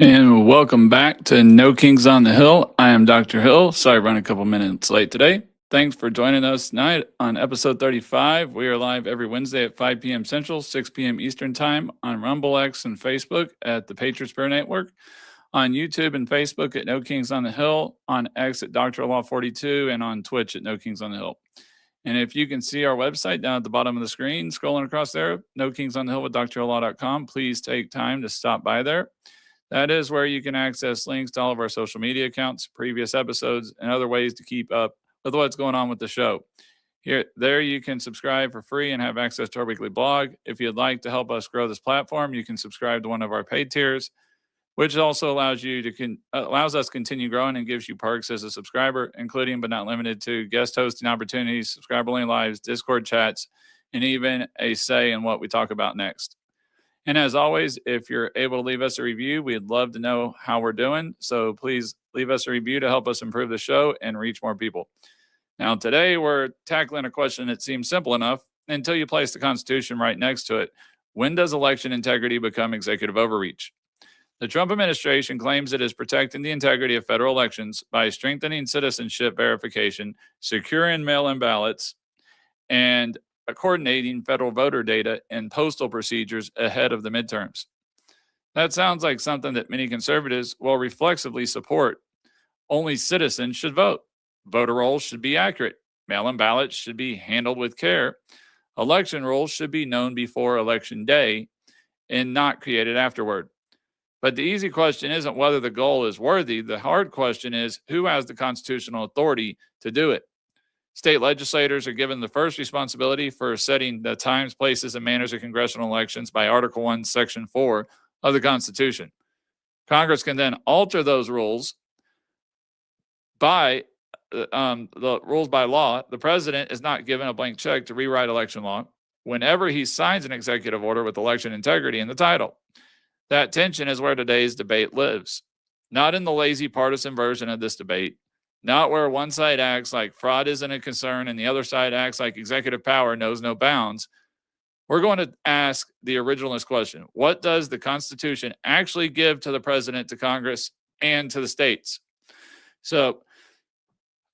And welcome back to No Kings on the Hill. I am Dr. Hill. Sorry, running a couple minutes late today. Thanks for joining us tonight on episode 35. We are live every Wednesday at 5 p.m. Central, 6 p.m. Eastern Time on Rumble, X, and Facebook at the Patriot Spirit Network, on YouTube and Facebook at No Kings on the Hill, on X at Dr. Law 42, and on Twitch at No Kings on the Hill. And if you can see our website down at the bottom of the screen, scrolling across there, No Kings on the Hill with drlaw.com, please take time to stop by there. That is where you can access links to all of our social media accounts, previous episodes, and other ways to keep up with what's going on with the show. There you can subscribe for free and have access to our weekly blog. If you'd like to help us grow this platform, you can subscribe to one of our paid tiers, which also allows us to continue growing and gives you perks as a subscriber, including but not limited to guest hosting opportunities, subscriber-only lives, Discord chats, and even a say in what we talk about next. And as always, if you're able to leave us a review, we'd love to know how we're doing. So please leave us a review to help us improve the show and reach more people. Now, today we're tackling a question that seems simple enough until you place the Constitution right next to it. When does election integrity become executive overreach? The Trump administration claims it is protecting the integrity of federal elections by strengthening citizenship verification, securing mail-in ballots, and coordinating federal voter data and postal procedures ahead of the midterms. That sounds like something that many conservatives will reflexively support. Only citizens should vote. Voter rolls should be accurate. Mail-in ballots should be handled with care. Election rules should be known before election day and not created afterward. But the easy question isn't whether the goal is worthy. The hard question is who has the constitutional authority to do it. State legislators are given the first responsibility for setting the times, places, and manners of congressional elections by Article 1, Section 4 of the Constitution. Congress can then alter those rules by the rules by law. The president is not given a blank check to rewrite election law whenever he signs an executive order with election integrity in the title. That tension is where today's debate lives, not in the lazy partisan version of this debate, not where one side acts like fraud isn't a concern and the other side acts like executive power knows no bounds. We're going to ask the originalist question. What does the Constitution actually give to the president, to Congress, and to the states? So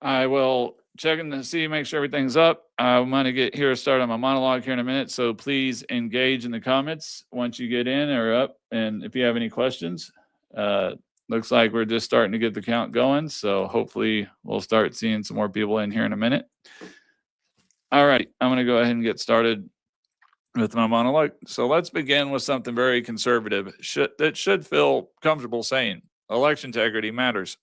I will check in to see, make sure everything's up. I'm going to get here started on my monologue here in a minute. So please engage in the comments once you get in or up. And if you have any questions, looks like we're just starting to get the count going. So hopefully we'll start seeing some more people in here in a minute. All right, I'm going to go ahead and get started with my monologue. So let's begin with something very conservative that should feel comfortable saying. Election integrity matters.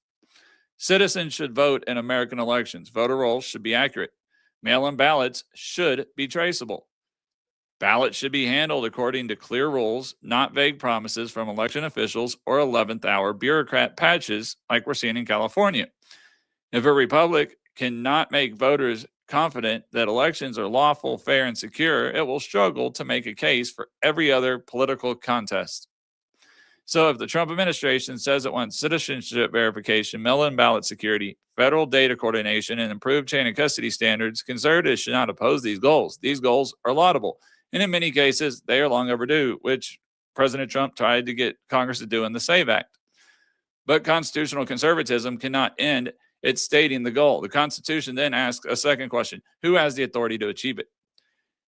Citizens should vote in American elections. Voter rolls should be accurate. Mail-in ballots should be traceable. Ballots should be handled according to clear rules, not vague promises from election officials or 11th hour bureaucrat patches like we're seeing in California. If a republic cannot make voters confident that elections are lawful, fair, and secure, it will struggle to make a case for every other political contest. So if the Trump administration says it wants citizenship verification, mail-in ballot security, federal data coordination, and improved chain of custody standards, conservatives should not oppose these goals. These goals are laudable. And in many cases, they are long overdue, which President Trump tried to get Congress to do in the SAVE Act. But constitutional conservatism cannot end at stating the goal. The Constitution then asks a second question: who has the authority to achieve it?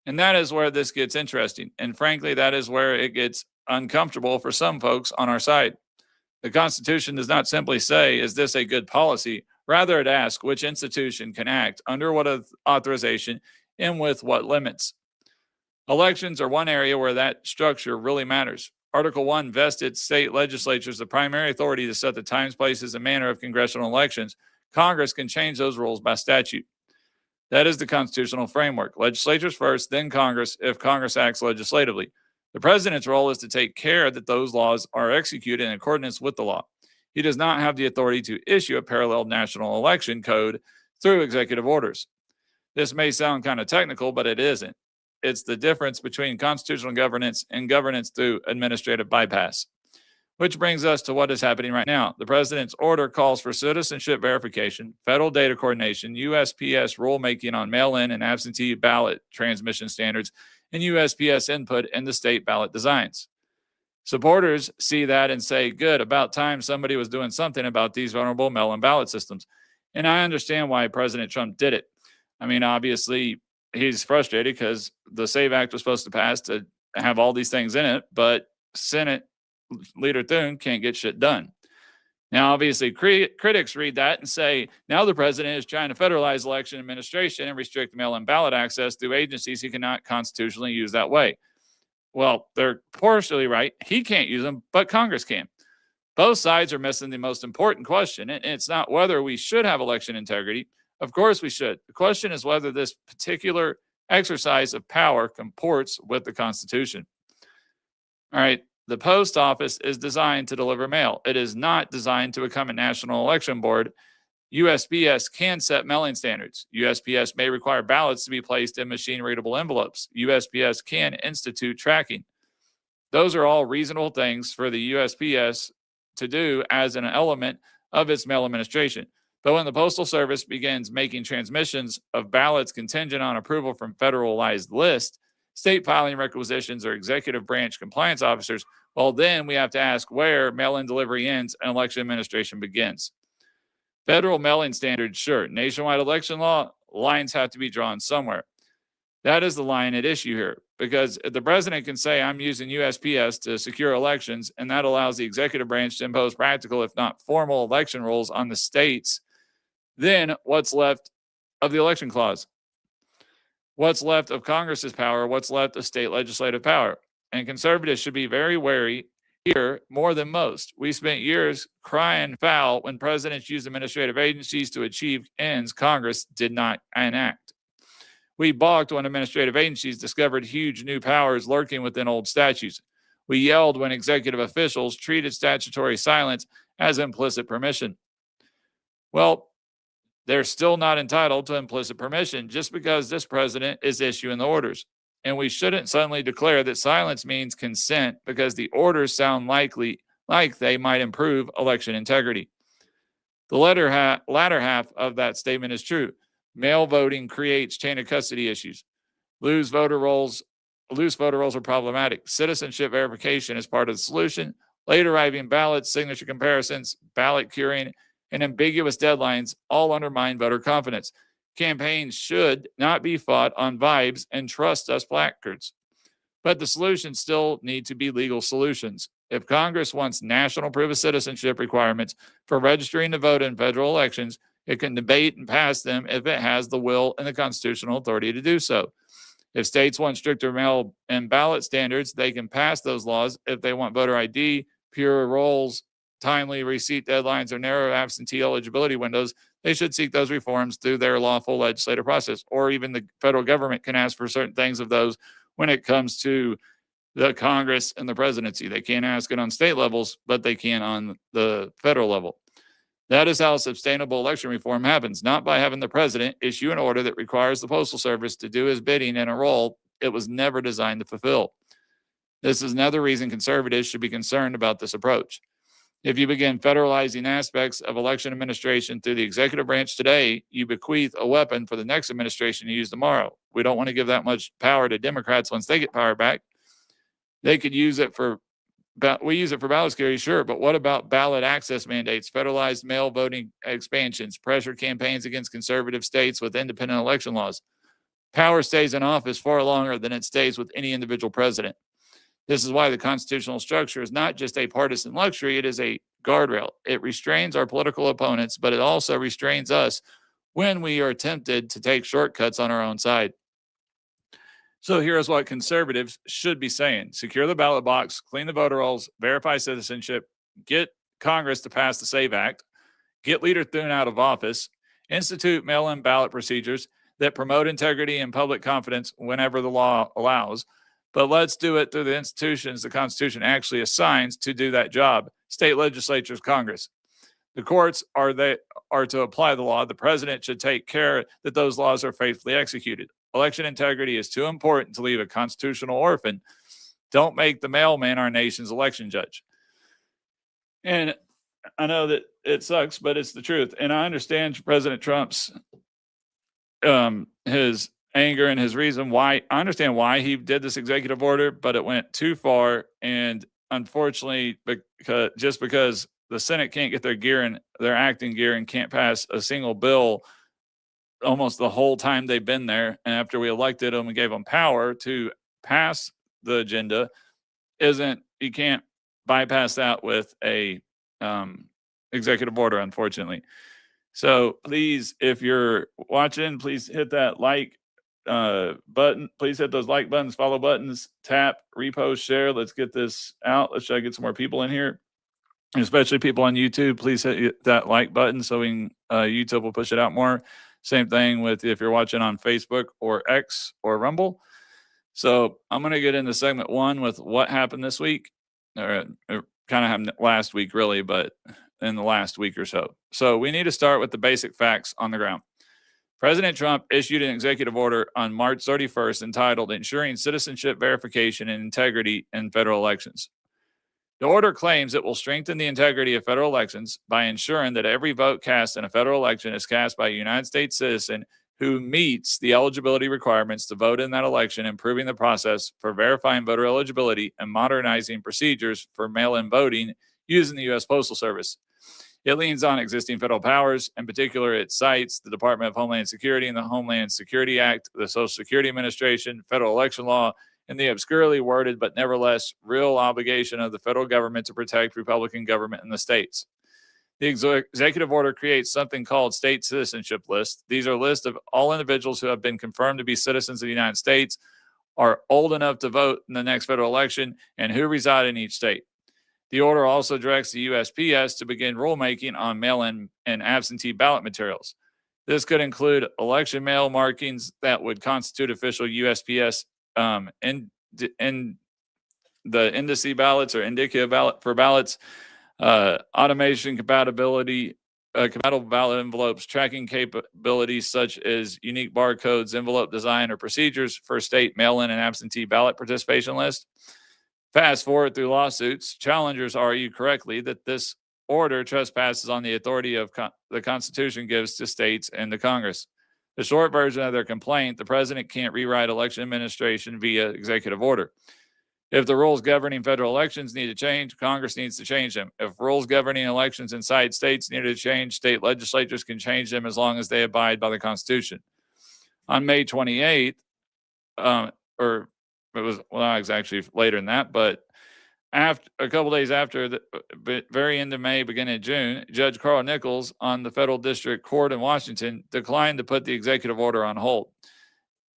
And that is where this gets interesting. And frankly, that is where it gets uncomfortable for some folks on our side. The Constitution does not simply say, is this a good policy? Rather, it asks which institution can act, under what authorization, and with what limits. Elections are one area where that structure really matters. Article 1 vested state legislatures the primary authority to set the times, places, and manner of congressional elections. Congress can change those rules by statute. That is the constitutional framework. Legislatures first, then Congress, if Congress acts legislatively. The president's role is to take care that those laws are executed in accordance with the law. He does not have the authority to issue a parallel national election code through executive orders. This may sound kind of technical, but it isn't. It's the difference between constitutional governance and governance through administrative bypass. Which brings us to what is happening right now. The president's order calls for citizenship verification, federal data coordination, USPS rulemaking on mail-in and absentee ballot transmission standards, and USPS input in the state ballot designs. Supporters see that and say, good, about time somebody was doing something about these vulnerable mail-in ballot systems. And I understand why President Trump did it. I mean, obviously, he's frustrated because the SAVE Act was supposed to pass to have all these things in it, but Senate Leader Thune can't get shit done. Now, obviously, critics read that and say, now the president is trying to federalize election administration and restrict mail-in ballot access through agencies he cannot constitutionally use that way. Well, they're partially right. He can't use them, but Congress can. Both sides are missing the most important question, and it's not whether we should have election integrity. Of course we should. The question is whether this particular exercise of power comports with the Constitution. All right, the post office is designed to deliver mail. It is not designed to become a national election board. USPS can set mailing standards. USPS may require ballots to be placed in machine-readable envelopes. USPS can institute tracking. Those are all reasonable things for the USPS to do as an element of its mail administration. But when the Postal Service begins making transmissions of ballots contingent on approval from federalized lists, state filing requisitions, or executive branch compliance officers, well, then we have to ask where mail-in delivery ends and election administration begins. Federal mailing standards, sure. Nationwide election law, lines have to be drawn somewhere. That is the line at issue here, because the president can say, I'm using USPS to secure elections, and that allows the executive branch to impose practical, if not formal, election rules on the states. Then what's left of the election clause? What's left of Congress's power? What's left of state legislative power? And conservatives should be very wary here more than most. We spent years crying foul when presidents used administrative agencies to achieve ends Congress did not enact. We balked when administrative agencies discovered huge new powers lurking within old statutes. We yelled when executive officials treated statutory silence as implicit permission. Well, they're still not entitled to implicit permission just because this president is issuing the orders. And we shouldn't suddenly declare that silence means consent because the orders sound like they might improve election integrity. The latter half of that statement is true. Mail voting creates chain of custody issues. Loose voter rolls are problematic. Citizenship verification is part of the solution. Late arriving ballots, signature comparisons, ballot curing, and ambiguous deadlines all undermine voter confidence. Campaigns should not be fought on vibes and trust us placards. But the solutions still need to be legal solutions. If Congress wants national proof of citizenship requirements for registering to vote in federal elections, it can debate and pass them if it has the will and the constitutional authority to do so. If states want stricter mail and ballot standards, they can pass those laws. If they want voter ID, pure rolls, timely receipt deadlines, or narrow absentee eligibility windows, they should seek those reforms through their lawful legislative process. Or even the federal government can ask for certain things of those when it comes to the Congress and the presidency. They can't ask it on state levels, but they can on the federal level. That is how sustainable election reform happens, not by having the president issue an order that requires the Postal Service to do his bidding in a role it was never designed to fulfill. This is another reason conservatives should be concerned about this approach. If you begin federalizing aspects of election administration through the executive branch today, you bequeath a weapon for the next administration to use tomorrow. We don't want to give that much power to Democrats once they get power back. They could use it for, we use it for ballot security, sure, but what about ballot access mandates, federalized mail voting expansions, pressure campaigns against conservative states with independent election laws? Power stays in office far longer than it stays with any individual president. This is why the constitutional structure is not just a partisan luxury, it is a guardrail. It restrains our political opponents, but it also restrains us when we are tempted to take shortcuts on our own side. So here's what conservatives should be saying. Secure the ballot box, clean the voter rolls, verify citizenship, get Congress to pass the SAVE Act, get Leader Thune out of office, institute mail-in ballot procedures that promote integrity and public confidence whenever the law allows. But let's do it through the institutions the Constitution actually assigns to do that job. State legislatures, Congress. The courts are to apply the law. The president should take care that those laws are faithfully executed. Election integrity is too important to leave a constitutional orphan. Don't make the mailman our nation's election judge. And I know that it sucks, but it's the truth. And I understand President Trump's his anger and his reason why. I understand why he did this executive order, but it went too far. And unfortunately, because the Senate can't get their acting gear and can't pass a single bill almost the whole time they've been there, and after we elected them and gave them power to pass the agenda, you can't bypass that with a executive order, unfortunately. So please, if you're watching, please hit that like button. Please hit those like buttons, follow buttons, tap, repost, share. Let's get this out. Let's try to get some more people in here, especially people on YouTube. Please hit that like button so YouTube will push it out more. Same thing with if you're watching on Facebook or X or Rumble. So I'm going to get into segment 1 with what happened this week, or kind of happened last week, really, but in the last week or so. So we need to start with the basic facts on the ground. President Trump issued an executive order on March 31st entitled Ensuring Citizenship Verification and Integrity in Federal Elections. The order claims it will strengthen the integrity of federal elections by ensuring that every vote cast in a federal election is cast by a United States citizen who meets the eligibility requirements to vote in that election, improving the process for verifying voter eligibility and modernizing procedures for mail-in voting using the U.S. Postal Service. It leans on existing federal powers. In particular, it cites the Department of Homeland Security and the Homeland Security Act, the Social Security Administration, federal election law, and the obscurely worded but nevertheless real obligation of the federal government to protect Republican government in the states. The executive order creates something called state citizenship lists. These are lists of all individuals who have been confirmed to be citizens of the United States, are old enough to vote in the next federal election, and who reside in each state. The order also directs the USPS to begin rulemaking on mail-in and absentee ballot materials. This could include election mail markings that would constitute official USPS in the indice ballots or indicia ballot for ballots, automation compatibility, compatible ballot envelopes, tracking capabilities such as unique barcodes, envelope design, or procedures for state mail-in and absentee ballot participation list. Fast forward through lawsuits, challengers argue correctly that this order trespasses on the authority of the Constitution gives to states and to Congress. The short version of their complaint, the president can't rewrite election administration via executive order. If the rules governing federal elections need to change, Congress needs to change them. If rules governing elections inside states need to change, state legislatures can change them as long as they abide by the Constitution. On May 28th, or it was, well, it was actually later than that, but after a couple days after, the very end of May, beginning of June, Judge Carl Nichols on the Federal District Court in Washington declined to put the executive order on hold.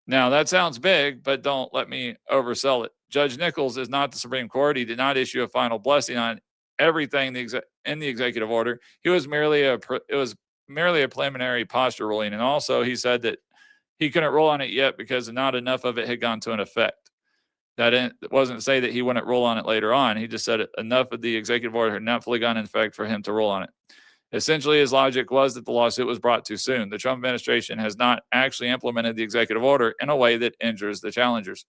Now, that sounds big, but don't let me oversell it. Judge Nichols is not the Supreme Court. He did not issue a final blessing on everything in the executive order. It was merely a preliminary posture ruling, and also he said that he couldn't rule on it yet because not enough of it had gone to an effect. That wasn't to say that he wouldn't rule on it later on. He just said enough of the executive order had not fully gone into effect for him to rule on it. Essentially, his logic was that the lawsuit was brought too soon. The Trump administration has not actually implemented the executive order in a way that injures the challengers.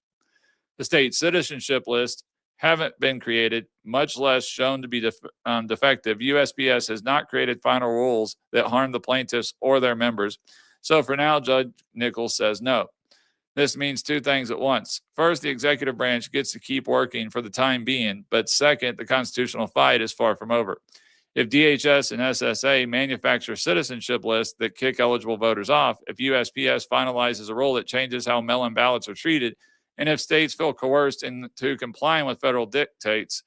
The state citizenship lists haven't been created, much less shown to be defective. USPS has not created final rules that harm the plaintiffs or their members. So for now, Judge Nichols says no. This means two things at once. First, the executive branch gets to keep working for the time being, but second, the constitutional fight is far from over. If DHS and SSA manufacture citizenship lists that kick eligible voters off, if USPS finalizes a rule that changes how mail-in ballots are treated, and if states feel coerced into complying with federal dictates,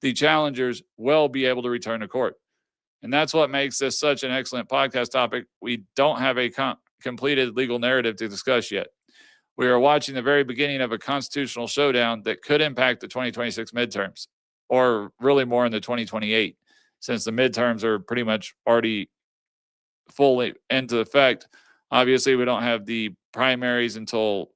the challengers will be able to return to court. And that's what makes this such an excellent podcast topic. We don't have a completed legal narrative to discuss yet. We are watching the very beginning of a constitutional showdown that could impact the 2026 midterms, or really more in the 2028, since the midterms are pretty much already fully into effect. Obviously, we don't have the primaries until,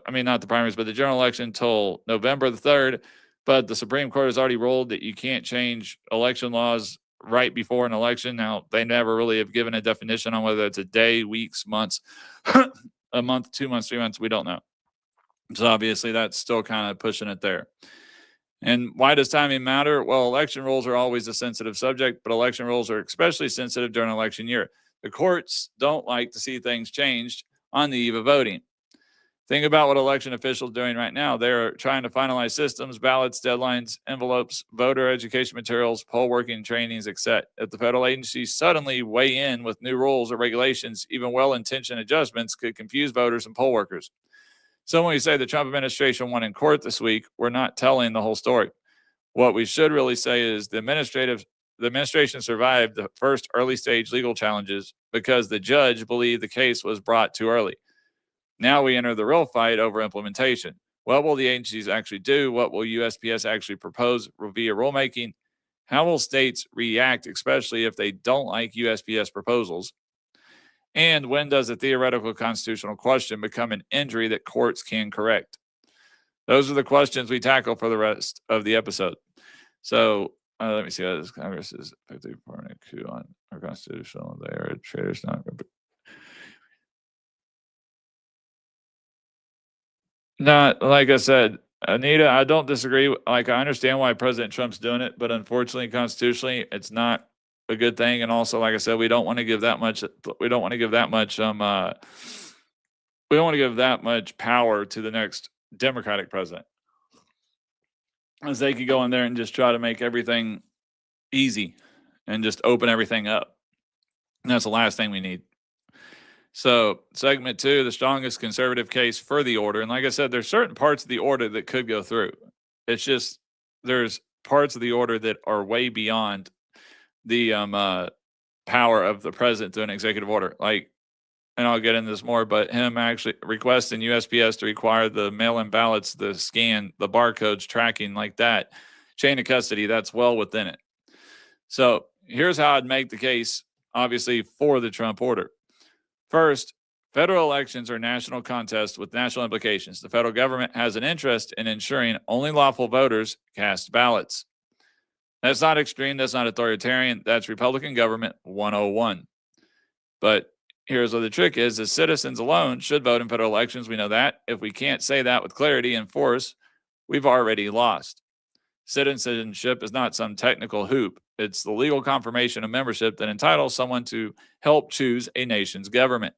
not the primaries, but the general election until November the 3rd. But the Supreme Court has already ruled that you can't change election laws right before an election. Now, they never really have given a definition on whether it's a day, weeks, months, a month, 2 months, 3 months, we don't know. So obviously that's still kind of pushing it there. And why does timing matter? Well, election rules are always a sensitive subject, but election rules are especially sensitive during election year. The courts don't like to see things changed on the eve of voting. Think about what election officials are doing right now. They're trying to finalize systems, ballots, deadlines, envelopes, voter education materials, poll working trainings, etc. If the federal agencies suddenly weigh in with new rules or regulations, even well-intentioned adjustments could confuse voters and poll workers. So when we say the Trump administration won in court this week, we're not telling the whole story. What we should really say is the administration survived the first early stage legal challenges because the judge believed the case was brought too early. Now we enter the real fight over implementation. What will the agencies actually do? What will USPS actually propose via rulemaking? How will states react, especially if they don't like USPS proposals? And when does a theoretical constitutional question become an injury that courts can correct? Those are the questions we tackle for the rest of the episode. So let me see how this Congress is effectively performing a coup on our constitutional. They are traitors, not. Not like I said, Anita, I don't disagree. Like, I understand why President Trump's doing it, but unfortunately, constitutionally, it's not a good thing. And also, like I said, we don't want to give that much. We don't want to give that much. We don't want to give that much power to the next Democratic president, as they could go in there and just try to make everything easy and just open everything up. And that's the last thing we need. So, segment 2, the strongest conservative case for the order. And like I said, there's certain parts of the order that could go through. It's just there's parts of the order that are way beyond the power of the president to an executive order. Like, and I'll get into this more, but him actually requesting USPS to require the mail-in ballots, the scan, the barcodes, tracking like that, chain of custody, that's well within it. So here's how I'd make the case, obviously, for the Trump order. First, federal elections are national contests with national implications. The federal government has an interest in ensuring only lawful voters cast ballots. That's not extreme. That's not authoritarian. That's Republican government 101. But here's what the trick is citizens alone should vote in federal elections. We know that. If we can't say that with clarity and force, we've already lost. Citizenship is not some technical hoop. It's the legal confirmation of membership that entitles someone to help choose a nation's government.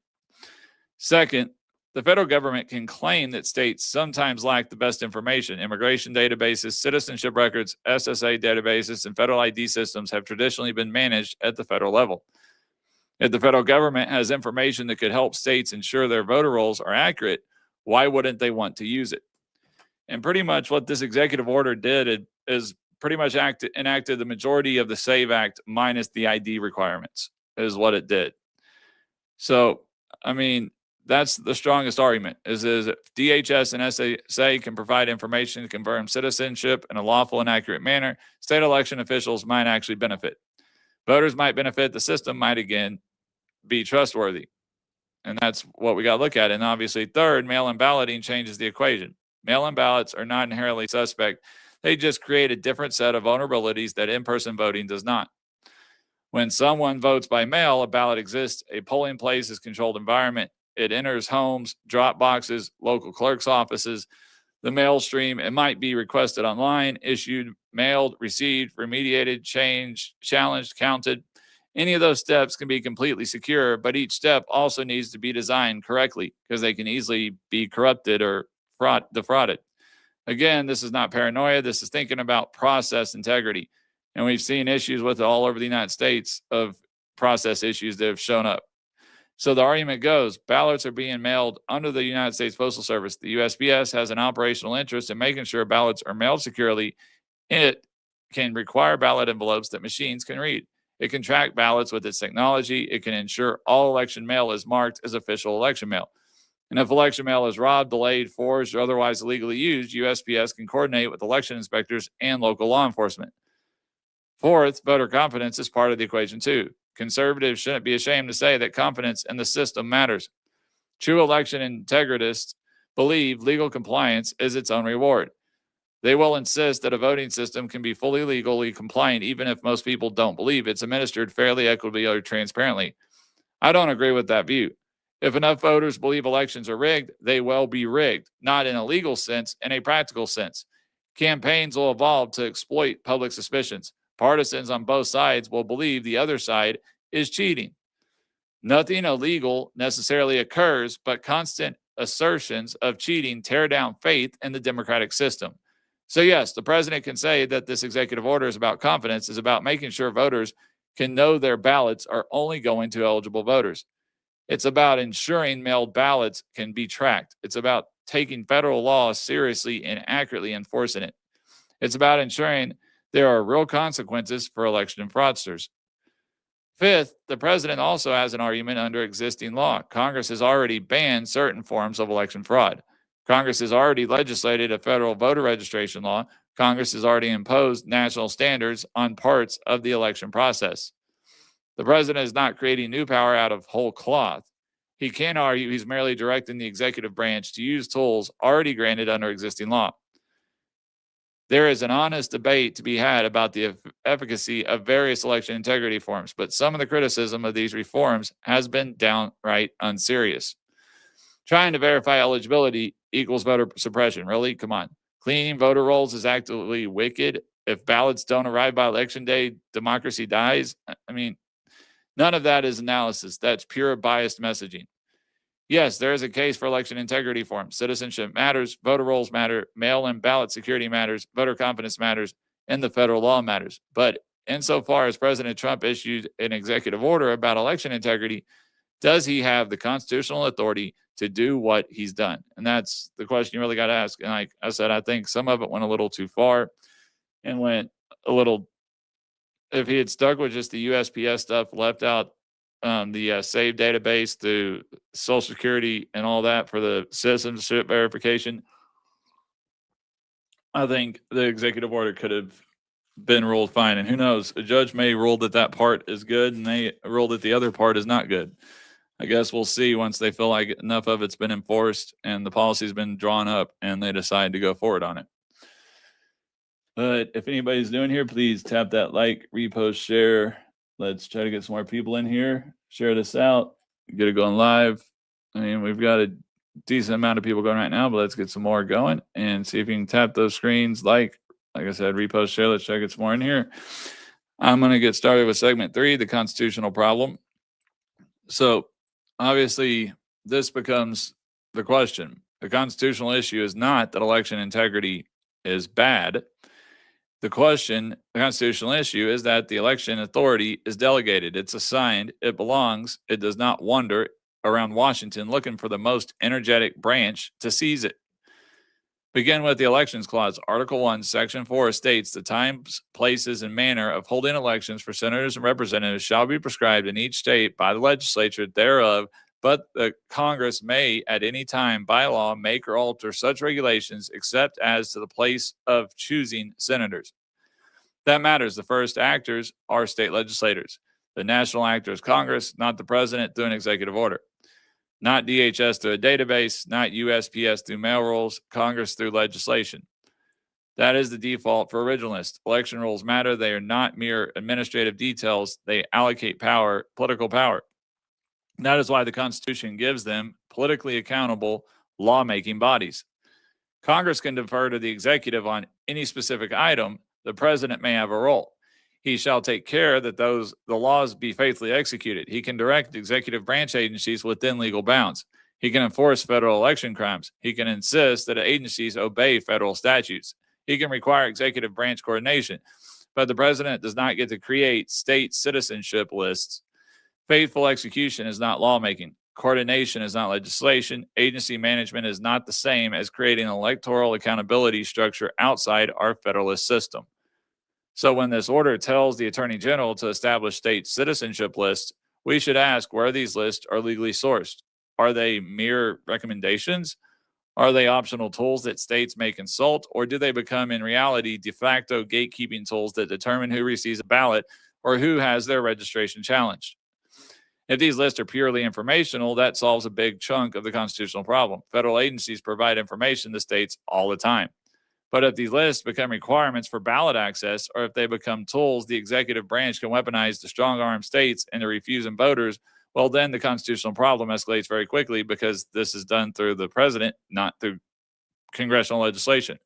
Second, the federal government can claim that states sometimes lack the best information. Immigration databases, citizenship records, SSA databases, and federal ID systems have traditionally been managed at the federal level. If the federal government has information that could help states ensure their voter rolls are accurate, why wouldn't they want to use it? And pretty much what this executive order did is pretty much enacted the majority of the SAVE Act minus the ID requirements is what it did. So, I mean, that's the strongest argument is if DHS and SSA can provide information to confirm citizenship in a lawful and accurate manner, state election officials might actually benefit. Voters might benefit. The system might, again, be trustworthy. And that's what we got to look at. And obviously, third, mail-in balloting changes the equation. Mail-in ballots are not inherently suspect. They just create a different set of vulnerabilities that in-person voting does not. When someone votes by mail, a ballot exists. A polling place is a controlled environment. It enters homes, drop boxes, local clerk's offices, the mail stream. It might be requested online, issued, mailed, received, remediated, changed, challenged, counted. Any of those steps can be completely secure, but each step also needs to be designed correctly because they can easily be corrupted or defrauded. Again, this is not paranoia. This is thinking about process integrity. And we've seen issues with it all over the United States of process issues that have shown up. So the argument goes, ballots are being mailed under the United States Postal Service. The USPS has an operational interest in making sure ballots are mailed securely. It can require ballot envelopes that machines can read. It can track ballots with its technology. It can ensure all election mail is marked as official election mail. And if election mail is robbed, delayed, forged, or otherwise illegally used, USPS can coordinate with election inspectors and local law enforcement. Fourth, voter confidence is part of the equation too. Conservatives shouldn't be ashamed to say that confidence in the system matters. True election integritists believe legal compliance is its own reward. They will insist that a voting system can be fully legally compliant even if most people don't believe it's administered fairly, equitably, or transparently. I don't agree with that view. If enough voters believe elections are rigged, they will be rigged, not in a legal sense, in a practical sense. Campaigns will evolve to exploit public suspicions. Partisans on both sides will believe the other side is cheating. Nothing illegal necessarily occurs, but constant assertions of cheating tear down faith in the democratic system. So, yes, the president can say that this executive order is about confidence, is about making sure voters can know their ballots are only going to eligible voters. It's about ensuring mailed ballots can be tracked. It's about taking federal law seriously and accurately enforcing it. It's about ensuring there are real consequences for election fraudsters. Fifth, the president also has an argument under existing law. Congress has already banned certain forms of election fraud. Congress has already legislated a federal voter registration law. Congress has already imposed national standards on parts of the election process. The president is not creating new power out of whole cloth. He can argue he's merely directing the executive branch to use tools already granted under existing law. There is an honest debate to be had about the efficacy of various election integrity reforms, but some of the criticism of these reforms has been downright unserious. Trying to verify eligibility equals voter suppression. Really? Come on. Cleaning voter rolls is actively wicked. If ballots don't arrive by election day, democracy dies. I mean, none of that is analysis. That's pure biased messaging. Yes, there is a case for election integrity reform. Citizenship matters, voter rolls matter, mail-in ballot security matters, voter confidence matters, and the federal law matters. But insofar as President Trump issued an executive order about election integrity, does he have the constitutional authority to do what he's done? And that's the question you really got to ask. And like I said, I think some of it went a little too far and went a little, if he had stuck with just the USPS stuff, left out the SAVE database through Social Security and all that for the citizenship verification, I think the executive order could have been ruled fine. And who knows, a judge may rule that that part is good and they rule that the other part is not good. I guess we'll see once they feel like enough of it's been enforced and the policy's been drawn up and they decide to go forward on it. But if anybody's new in here, please tap that like, repost, share. Let's try to get some more people in here. Share this out. Get it going live. I mean, we've got a decent amount of people going right now, but let's get some more going and see if you can tap those screens. Like I said, repost, share. Let's try to get some more in here. I'm going to get started with segment 3, the constitutional problem. So obviously, this becomes the question. The constitutional issue is not that election integrity is bad. The question, the constitutional issue, is that the election authority is delegated. It's assigned. It belongs. It does not wander around Washington looking for the most energetic branch to seize it. Begin with the Elections Clause. Article 1, Section 4 states the times, places, and manner of holding elections for senators and representatives shall be prescribed in each state by the legislature thereof, but the Congress may at any time by law make or alter such regulations except as to the place of choosing senators. That matters. The first actors are state legislators. The national actor is Congress, not the president through an executive order. Not DHS through a database, not USPS through mail rolls, Congress through legislation. That is the default for originalists. Election rules matter. They are not mere administrative details. They allocate power, political power. That is why the Constitution gives them politically accountable lawmaking bodies. Congress can defer to the executive on any specific item. The president may have a role. He shall take care that the laws be faithfully executed. He can direct executive branch agencies within legal bounds. He can enforce federal election crimes. He can insist that agencies obey federal statutes. He can require executive branch coordination. But the president does not get to create state citizenship lists. Faithful execution is not lawmaking. Coordination is not legislation. Agency management is not the same as creating an electoral accountability structure outside our federalist system. So when this order tells the Attorney General to establish state citizenship lists, we should ask where these lists are legally sourced. Are they mere recommendations? Are they optional tools that states may consult? Or do they become, in reality, de facto gatekeeping tools that determine who receives a ballot or who has their registration challenged? If these lists are purely informational, that solves a big chunk of the constitutional problem. Federal agencies provide information to states all the time. But if these lists become requirements for ballot access, or if they become tools the executive branch can weaponize to strong-arm states into refusing voters, well, then the constitutional problem escalates very quickly because this is done through the president, not through congressional legislation.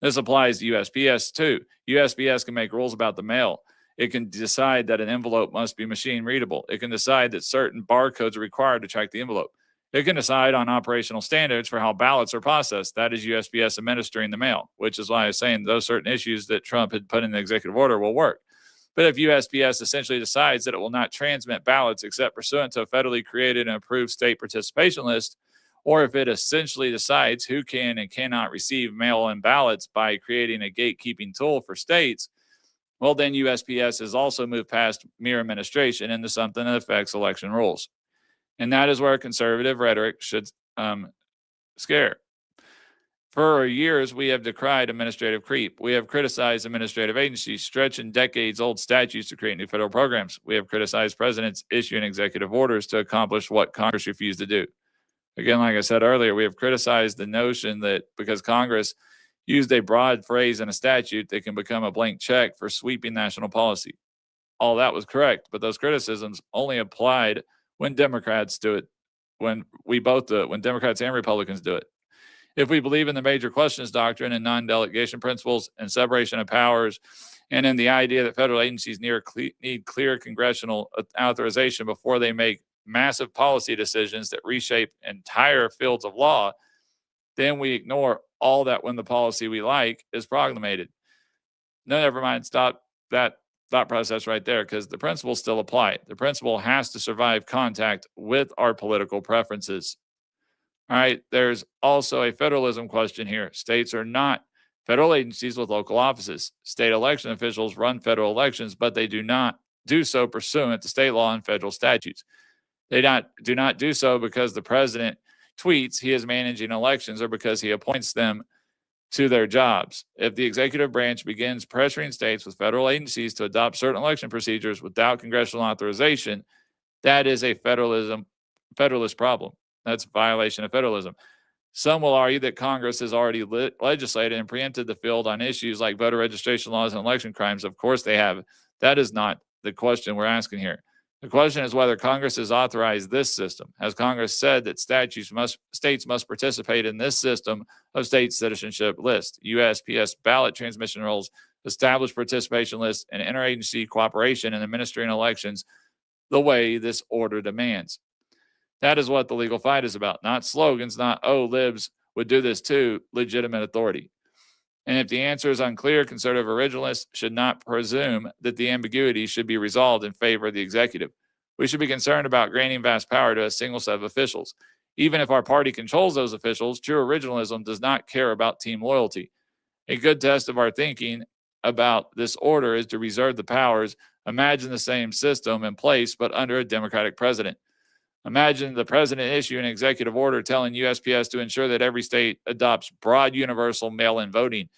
This applies to USPS too. USPS can make rules about the mail. It can decide that an envelope must be machine readable. It can decide that certain barcodes are required to track the envelope. It can decide on operational standards for how ballots are processed. That is USPS administering the mail, which is why I was saying those certain issues that Trump had put in the executive order will work. But if USPS essentially decides that it will not transmit ballots except pursuant to a federally created and approved state participation list, or if it essentially decides who can and cannot receive mail-in ballots by creating a gatekeeping tool for states, well, then USPS has also moved past mere administration into something that affects election rules. And that is where conservative rhetoric should scare. For years, we have decried administrative creep. We have criticized administrative agencies stretching decades-old statutes to create new federal programs. We have criticized presidents issuing executive orders to accomplish what Congress refused to do. Again, like I said earlier, we have criticized the notion that because Congress used a broad phrase in a statute, they can become a blank check for sweeping national policy. All that was correct, but those criticisms only applied when Democrats do it, when we both do it, when Democrats and Republicans do it. If we believe in the major questions doctrine and non-delegation principles and separation of powers, and in the idea that federal agencies need clear congressional authorization before they make massive policy decisions that reshape entire fields of law, then we ignore all that when the policy we like is proclamated. No, never mind. Stop that thought process right there, because the principles still apply. The principle has to survive contact with our political preferences. All right, there's also a federalism question here. States are not federal agencies with local offices. State election officials run federal elections, but they do not do so pursuant to state law and federal statutes. They do not do so because the president tweets he is managing elections or because he appoints them to their jobs. If the executive branch begins pressuring states with federal agencies to adopt certain election procedures without congressional authorization, that is a federalist problem. That's a violation of federalism. Some will argue that Congress has already legislated and preempted the field on issues like voter registration laws and election crimes. Of course they have. That is not the question we're asking here. The question is whether Congress has authorized this system. Has Congress said that states must participate in this system of state citizenship list? USPS ballot transmission rules establish participation lists and interagency cooperation in administering elections the way this order demands. That is what the legal fight is about, not slogans, not, oh, libs would do this too, legitimate authority. And if the answer is unclear, conservative originalists should not presume that the ambiguity should be resolved in favor of the executive. We should be concerned about granting vast power to a single set of officials. Even if our party controls those officials, true originalism does not care about team loyalty. A good test of our thinking about this order is to reserve the powers. Imagine the same system in place, but under a Democratic president. Imagine the president issuing an executive order telling USPS to ensure that every state adopts broad universal mail-in voting,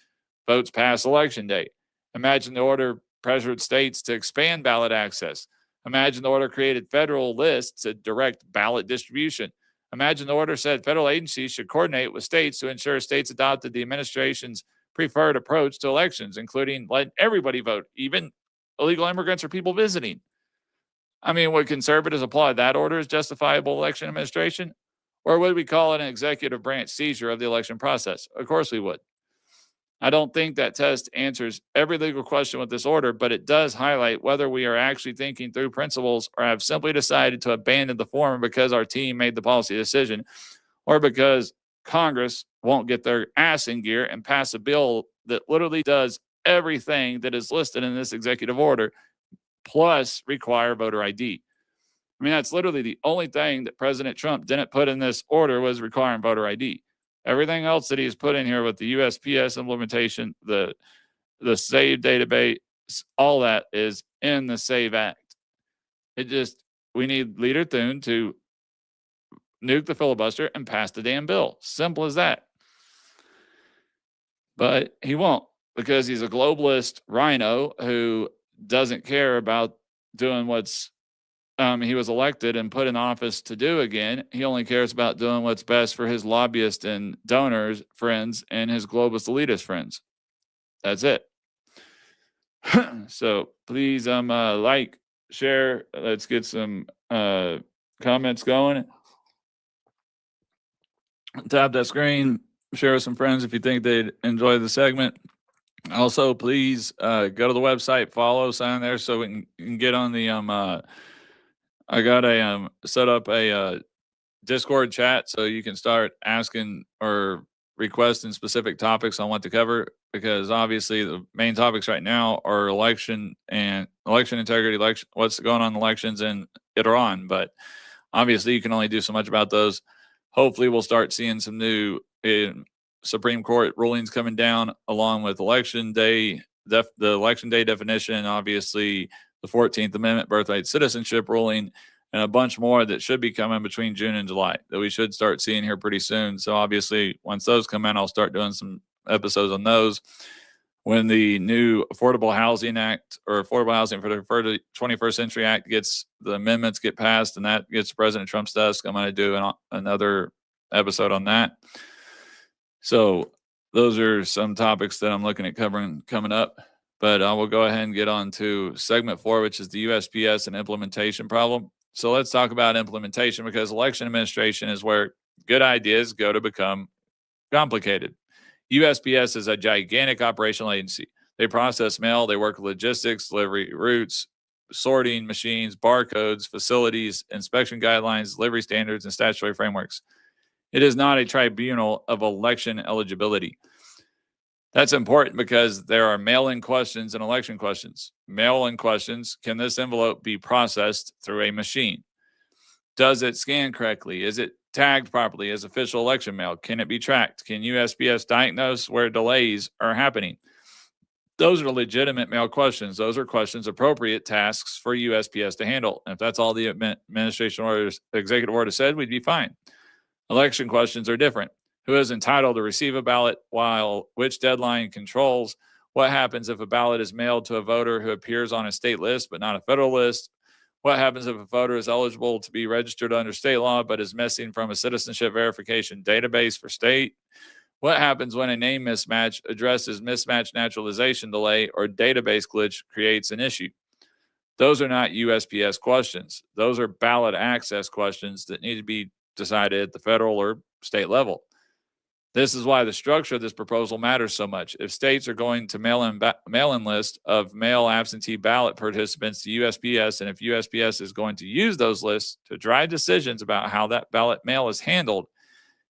votes past election day. Imagine the order pressured states to expand ballot access. Imagine the order created federal lists to direct ballot distribution. Imagine the order said federal agencies should coordinate with states to ensure states adopted the administration's preferred approach to elections, including letting everybody vote, even illegal immigrants or people visiting. I mean, would conservatives apply that order as justifiable election administration? Or would we call it an executive branch seizure of the election process? Of course we would. I don't think that test answers every legal question with this order, but it does highlight whether we are actually thinking through principles or have simply decided to abandon the former because our team made the policy decision, or because Congress won't get their ass in gear and pass a bill that literally does everything that is listed in this executive order, plus require voter ID. I mean, that's literally the only thing that President Trump didn't put in this order was requiring voter ID. Everything else that he's put in here with the USPS implementation, the SAVE database, all that is in the SAVE Act. We need Leader Thune to nuke the filibuster and pass the damn bill. Simple as that. But he won't, because he's a globalist rhino who doesn't care about doing what's he was elected and put in office to do again. He only cares about doing what's best for his lobbyist and donors friends and his globalist elitist friends. That's it. So please like, share. Let's get some comments going. Tap that screen, share with some friends if you think they'd enjoy the segment. Also, please go to the website, follow, sign there so we can get on the I got a set up a Discord chat so you can start asking or requesting specific topics on what to cover, because obviously the main topics right now are election and election integrity, election, what's going on in elections and Iran. But obviously you can only do so much about those. Hopefully we'll start seeing some new Supreme Court rulings coming down along with election day, the election day definition, and obviously the 14th Amendment birthright citizenship ruling, and a bunch more that should be coming between June and July that we should start seeing here pretty soon. So obviously once those come in, I'll start doing some episodes on those. When the new Affordable Housing Act, or Affordable Housing for the 21st Century Act, the amendments get passed and that gets President Trump's desk, I'm going to do another episode on that. So those are some topics that I'm looking at covering coming up. But I will go ahead and get on to segment 4, which is the USPS and implementation problem. So let's talk about implementation, because election administration is where good ideas go to become complicated. USPS is a gigantic operational agency. They process mail, they work with logistics, delivery routes, sorting machines, barcodes, facilities, inspection guidelines, delivery standards, and statutory frameworks. It is not a tribunal of election eligibility. That's important because there are mail-in questions and election questions. Mail-in questions: can this envelope be processed through a machine? Does it scan correctly? Is it tagged properly as official election mail? Can it be tracked? Can USPS diagnose where delays are happening? Those are legitimate mail questions. Those are questions, appropriate tasks for USPS to handle. And if that's all the administration orders, executive order said, we'd be fine. Election questions are different. Who is entitled to receive a ballot, which deadline controls? What happens if a ballot is mailed to a voter who appears on a state list but not a federal list? What happens if a voter is eligible to be registered under state law but is missing from a citizenship verification database for state? What happens when a name mismatch addresses mismatch naturalization delay or database glitch creates an issue? Those are not USPS questions. Those are ballot access questions that need to be decided at the federal or state level. This is why the structure of this proposal matters so much. If states are going to mail-in list of mail absentee ballot participants to USPS, and if USPS is going to use those lists to drive decisions about how that ballot mail is handled,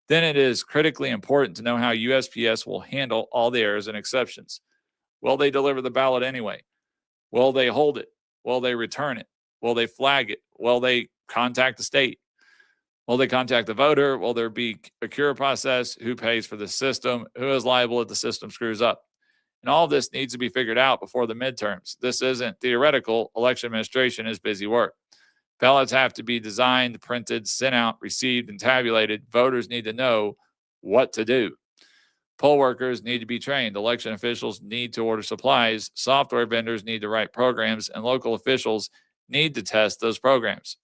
then it is critically important to know how USPS will handle all the errors and exceptions. Will they deliver the ballot anyway? Will they hold it? Will they return it? Will they flag it? Will they contact the state? Will they contact the voter? Will there be a cure process? Who pays for the system? Who is liable if the system screws up? And all this needs to be figured out before the midterms. This isn't theoretical. Election administration is busy work. Ballots have to be designed, printed, sent out, received, and tabulated. Voters need to know what to do. Poll workers need to be trained. Election officials need to order supplies. Software vendors need to write programs, and local officials need to test those programs.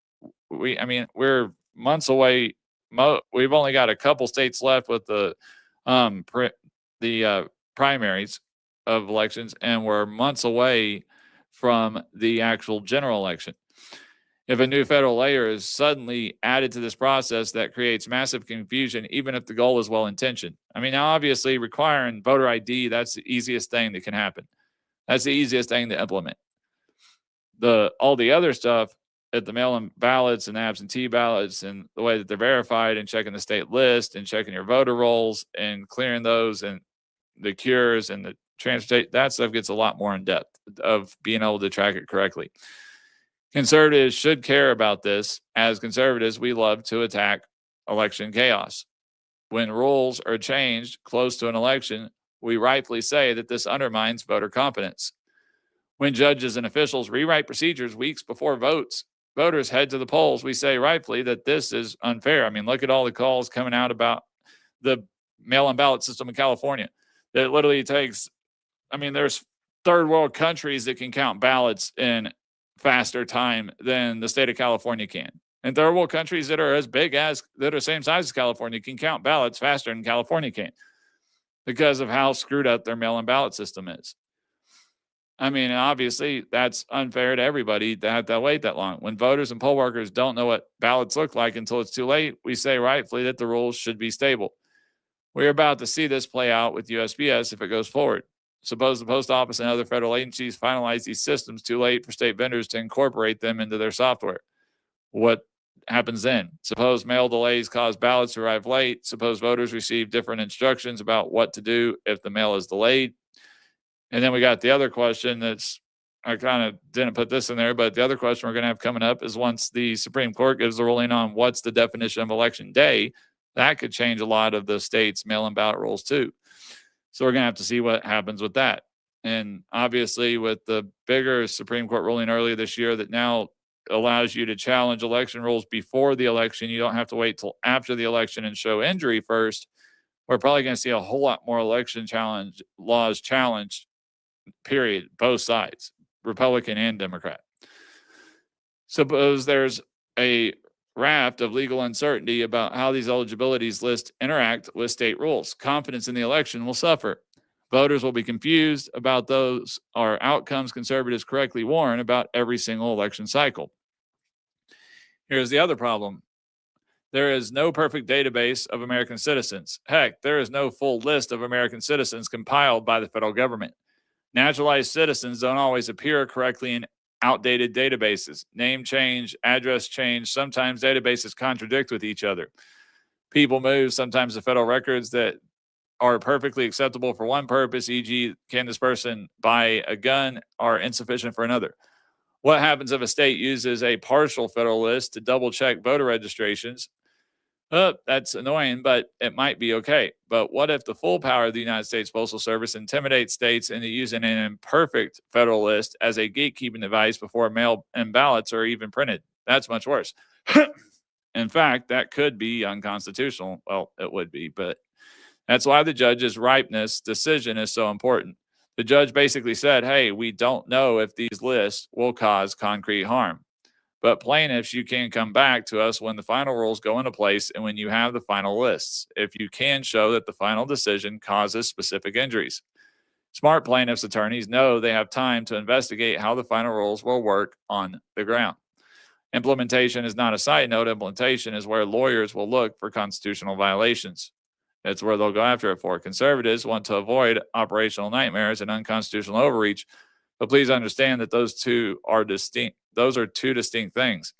We're months away. We've only got a couple states left with the primaries of elections, and we're months away from the actual general election. If a new federal layer is suddenly added to this process, that creates massive confusion, even if the goal is well-intentioned. Now obviously requiring voter ID, that's the easiest thing that can happen. That's the easiest thing to implement. All the other stuff at the mail-in ballots and absentee ballots and the way that they're verified and checking the state list and checking your voter rolls and clearing those and the cures and the transportation, that stuff gets a lot more in depth of being able to track it correctly. Conservatives should care about this. As conservatives, we love to attack election chaos. When rules are changed close to an election, we rightfully say that this undermines voter confidence. When judges and officials rewrite procedures weeks before voters head to the polls, we say rightfully that this is unfair. Look at all the calls coming out about the mail-in ballot system in California. That literally takes, there's third world countries that can count ballots in faster time than the state of California can. And third world countries that are the same size as California can count ballots faster than California can because of how screwed up their mail-in ballot system is. Obviously that's unfair to everybody to have to wait that long. When voters and poll workers don't know what ballots look like until it's too late, we say rightfully that the rules should be stable. We're about to see this play out with USPS if it goes forward. Suppose the post office and other federal agencies finalize these systems too late for state vendors to incorporate them into their software. What happens then? Suppose mail delays cause ballots to arrive late. Suppose voters receive different instructions about what to do if the mail is delayed. And then we got the other question that's, I kind of didn't put this in there, but the other question we're going to have coming up is once the Supreme Court gives the ruling on what's the definition of election day, that could change a lot of the state's mail-in ballot rules too. So we're going to have to see what happens with that. And obviously with the bigger Supreme Court ruling earlier this year that now allows you to challenge election rules before the election, you don't have to wait till after the election and show injury first. We're probably going to see a whole lot more election laws challenged, period, both sides, Republican and Democrat. Suppose there's a raft of legal uncertainty about how these eligibilities lists interact with state rules. Confidence in the election will suffer. Voters will be confused about those are outcomes conservatives correctly warn about every single election cycle. Here's the other problem. There is no perfect database of American citizens. Heck, there is no full list of American citizens compiled by the federal government. Naturalized citizens don't always appear correctly in outdated databases. Name change, address change. Sometimes databases contradict with each other. People move. Sometimes the federal records that are perfectly acceptable for one purpose, e.g., can this person buy a gun, are insufficient for another. What happens if a state uses a partial federal list to double check voter registrations? That's annoying, but it might be okay. But what if the full power of the United States Postal Service intimidates states into using an imperfect federal list as a gatekeeping device before mail-in ballots are even printed? That's much worse. In fact, that could be unconstitutional. Well, it would be, but that's why the judge's ripeness decision is so important. The judge basically said, hey, we don't know if these lists will cause concrete harm. But plaintiffs, you can come back to us when the final rules go into place and when you have the final lists, if you can show that the final decision causes specific injuries. Smart plaintiffs' attorneys know they have time to investigate how the final rules will work on the ground. Implementation is not a side note. Implementation is where lawyers will look for constitutional violations. It's where they'll go after it for. Conservatives want to avoid operational nightmares and unconstitutional overreach, but please understand that those two are distinct. Those are two distinct things.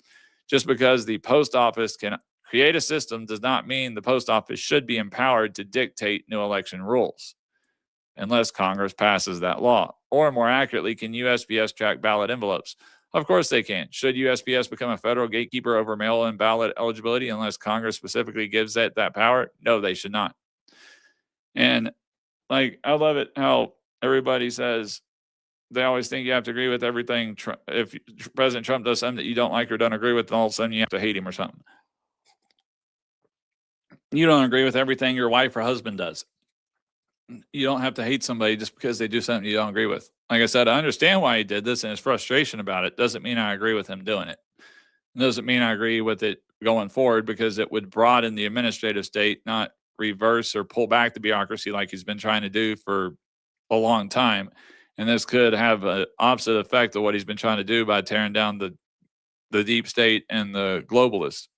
Just because the post office can create a system does not mean the post office should be empowered to dictate new election rules unless Congress passes that law. Or more accurately, can USPS track ballot envelopes? Of course they can. Should USPS become a federal gatekeeper over mail-in ballot eligibility unless Congress specifically gives it that power? No, they should not. And like, I love it how everybody says they always think you have to agree with everything. If President Trump does something that you don't like or don't agree with, then all of a sudden you have to hate him or something. You don't agree with everything your wife or husband does. You don't have to hate somebody just because they do something you don't agree with. Like I said, I understand why he did this and his frustration about it. Doesn't mean I agree with him doing it. It doesn't mean I agree with it going forward because it would broaden the administrative state, not reverse or pull back the bureaucracy like he's been trying to do for a long time. And this could have an opposite effect of what he's been trying to do by tearing down the deep state and the globalists.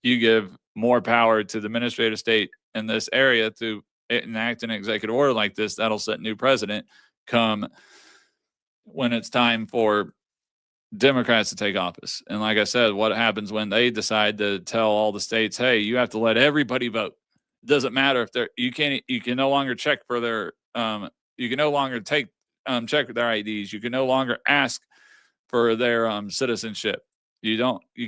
You give more power to the administrative state in this area to enact an executive order like this, that'll set new precedent come when it's time for Democrats to take office. And like I said, what happens when they decide to tell all the states, hey, you have to let everybody vote. It doesn't matter if you can no longer check for their you can no longer check their IDs. You can no longer ask for their citizenship. You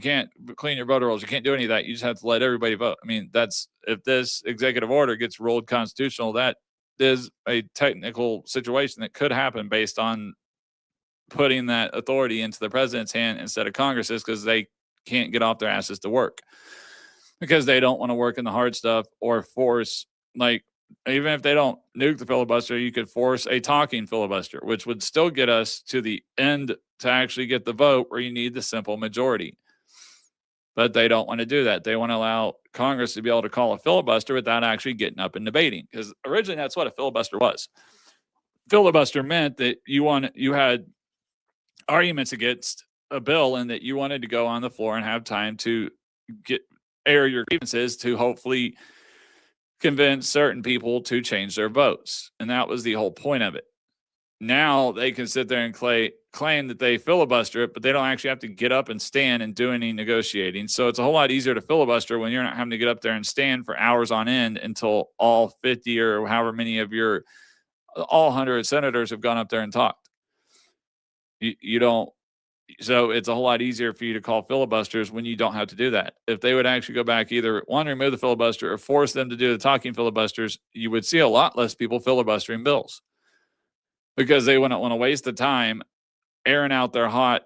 can't clean your voter rolls. You can't do any of that. You just have to let everybody vote. I mean, if this executive order gets ruled constitutional, that is a technical situation that could happen based on putting that authority into the president's hand instead of Congress's, because they can't get off their asses to work because they don't want to work in the hard stuff or force, like, even if they don't nuke the filibuster, you could force a talking filibuster, which would still get us to the end to actually get the vote where you need the simple majority. But they don't want to do that. They want to allow Congress to be able to call a filibuster without actually getting up and debating, because originally that's what a filibuster was. Filibuster meant that you had arguments against a bill and that you wanted to go on the floor and have time to air your grievances to hopefully convince certain people to change their votes. And that was the whole point of it. now they can sit there and claim that they filibuster it, but they don't actually have to get up and stand and do any negotiating. So it's a whole lot easier to filibuster when you're not having to get up there and stand for hours on end until all 50 or however many of your all 100 senators have gone up there and talked. You don't. So it's a whole lot easier for you to call filibusters when you don't have to do that. If they would actually go back, either one, remove the filibuster or force them to do the talking filibusters, you would see a lot less people filibustering bills, because they wouldn't want to waste the time airing out hot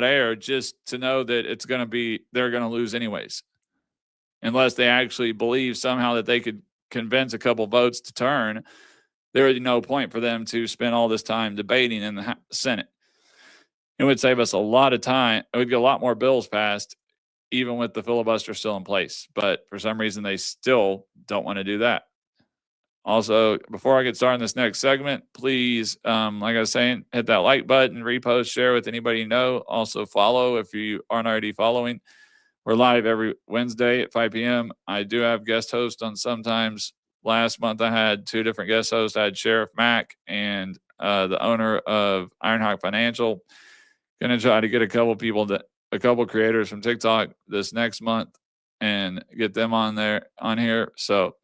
air just to know that they're going to lose anyways, unless they actually believe somehow that they could convince a couple votes to turn. There is no point for them to spend all this time debating in the Senate. It would save us a lot of time. It would get a lot more bills passed, even with the filibuster still in place. But for some reason, they still don't want to do that. Also, before I get started in this next segment, please, like I was saying, hit that like button, repost, share with anybody you know. Also, follow if you aren't already following. We're live every Wednesday at 5 p.m. I do have guest hosts on sometimes. Last month, I had 2 different guest hosts. I had Sheriff Mack and the owner of Ironhawk Financial. Going to try to get a couple creators from TikTok this next month and get them on here. So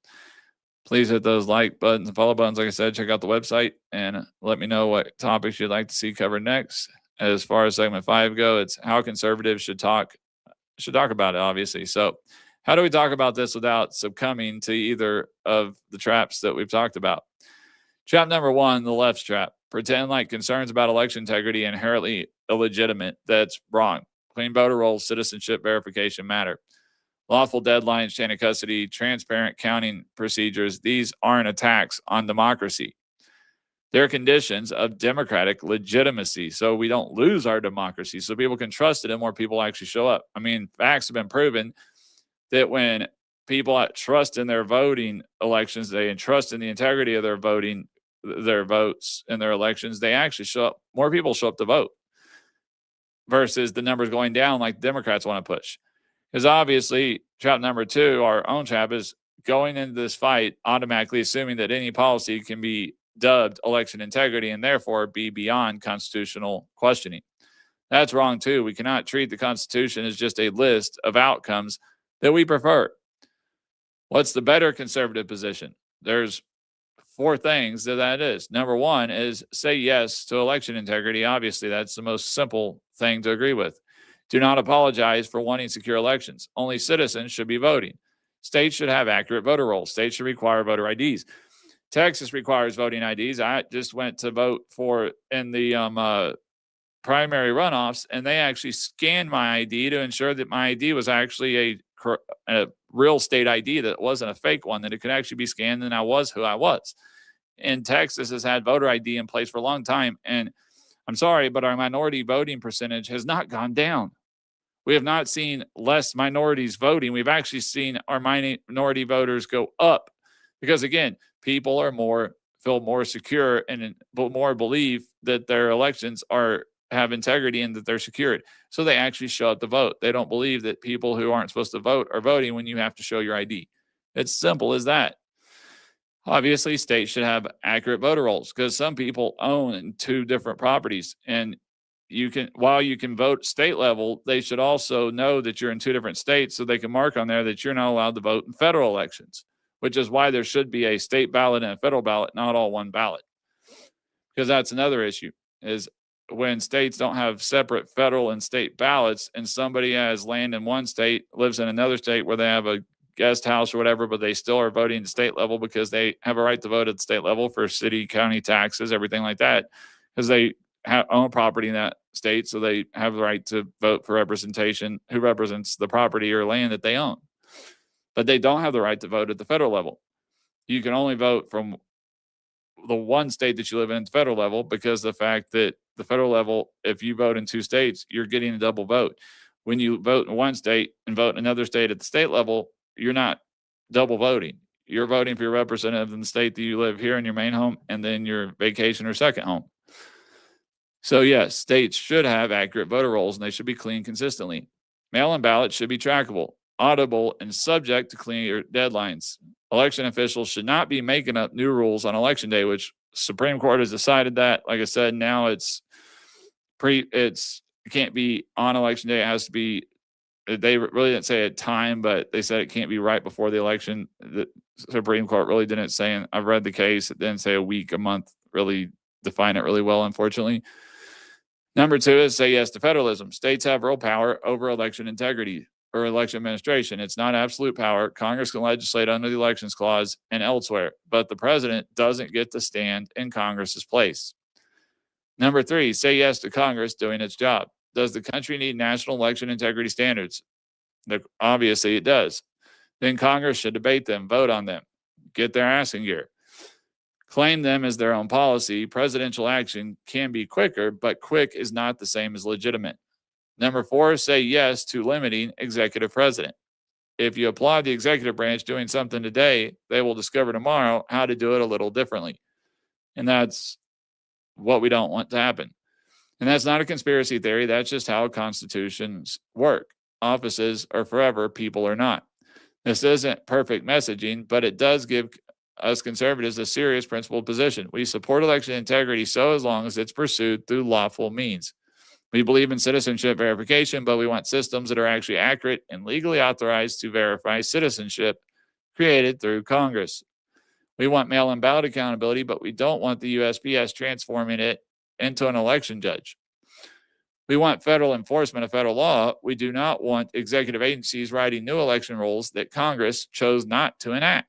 please hit those like buttons and follow buttons. Like I said, check out the website and let me know what topics you'd like to see covered next. As far as segment 5 go, it's how conservatives should talk about it, obviously. So how do we talk about this without succumbing to either of the traps that we've talked about? Trap number 1, the left's trap. Pretend like concerns about election integrity are inherently illegitimate. That's wrong. Clean voter rolls, citizenship verification matter. Lawful deadlines, chain of custody, transparent counting procedures, these aren't attacks on democracy. They're conditions of democratic legitimacy, so we don't lose our democracy, so people can trust it and more people actually show up. I mean, facts have been proven that when people trust in their voting elections, they trust in the integrity of their votes in their elections, they actually show up. More people show up to vote versus the numbers going down like Democrats want to push. Because obviously, trap number 2, our own trap, is going into this fight automatically assuming that any policy can be dubbed election integrity and therefore be beyond constitutional questioning. That's wrong too. We cannot treat the Constitution as just a list of outcomes that we prefer. What's the better conservative position? There's 4 things that is. Number 1 is say yes to election integrity. Obviously, that's the most simple thing to agree with. Do not apologize for wanting secure elections. Only citizens should be voting. States should have accurate voter rolls. States should require voter IDs. Texas requires voting IDs. I just went to vote in the primary runoffs, and they actually scanned my ID to ensure that my ID was actually a real state ID, that it wasn't a fake one, that it could actually be scanned and I was who I was. And Texas has had voter ID in place for a long time. And I'm sorry, but our minority voting percentage has not gone down. We have not seen less minorities voting. We've actually seen our minority voters go up because, again, people feel more secure and more believe that their elections have integrity and that they're secured. So they actually show up to vote. They don't believe that people who aren't supposed to vote are voting when you have to show your ID. It's simple as that. Obviously, states should have accurate voter rolls because some people own 2 different properties, and while you can vote state level, they should also know that you're in 2 different states so they can mark on there that you're not allowed to vote in federal elections, which is why there should be a state ballot and a federal ballot, not all one ballot. Because that's another issue, is when states don't have separate federal and state ballots and somebody has land in one state, lives in another state where they have a guest house or whatever, but they still are voting at the state level because they have a right to vote at the state level for city, county taxes, everything like that, because they own property in that state. So they have the right to vote for representation, who represents the property or land that they own. But they don't have the right to vote at the federal level. You can only vote from the one state that you live in at the federal level, because the fact that the federal level, if you vote in 2 states, you're getting a double vote. When you vote in one state and vote in another state at the state level, you're not double voting. You're voting for your representative in the state that you live here in your main home and then your vacation or second home. So yes, states should have accurate voter rolls and they should be clean consistently. Mail-in ballots should be trackable. audible, and subject to clear deadlines. Election officials should not be making up new rules on election day, which Supreme Court has decided that. Like I said, now it can't be on election day. It has to be, they really didn't say a time, but they said it can't be right before the election. The Supreme Court really didn't say, and I've read the case, it didn't say a week, a month, really define it really well, unfortunately. Number 2 is say yes to federalism. States have real power over election integrity or election administration. It's not absolute power. Congress can legislate under the Elections Clause and elsewhere, but the president doesn't get to stand in Congress's place. Number 3, say yes to Congress doing its job. Does the country need national election integrity standards? Obviously it does. Then Congress should debate them, vote on them, get their ass in gear. Claim them as their own policy. Presidential action can be quicker, but quick is not the same as legitimate. Number 4, say yes to limiting executive president. If you applaud the executive branch doing something today, they will discover tomorrow how to do it a little differently. And that's what we don't want to happen. And that's not a conspiracy theory. That's just how constitutions work. Offices are forever, people are not. This isn't perfect messaging, but it does give us conservatives a serious principled position. We support election integrity so as long as it's pursued through lawful means. We believe in citizenship verification, but we want systems that are actually accurate and legally authorized to verify citizenship created through Congress. We want mail-in ballot accountability, but we don't want the USPS transforming it into an election judge. We want federal enforcement of federal law. We do not want executive agencies writing new election rules that Congress chose not to enact.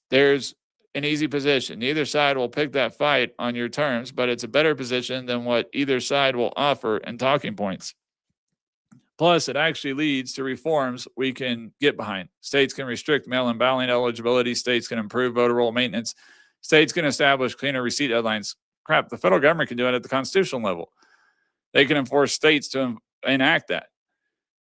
There's an easy position. Neither side will pick that fight on your terms, but it's a better position than what either side will offer in talking points. Plus, it actually leads to reforms we can get behind. States can restrict mail-in ballot eligibility. States can improve voter roll maintenance. States can establish cleaner receipt deadlines. Crap, the federal government can do it at the constitutional level. They can enforce states to enact that.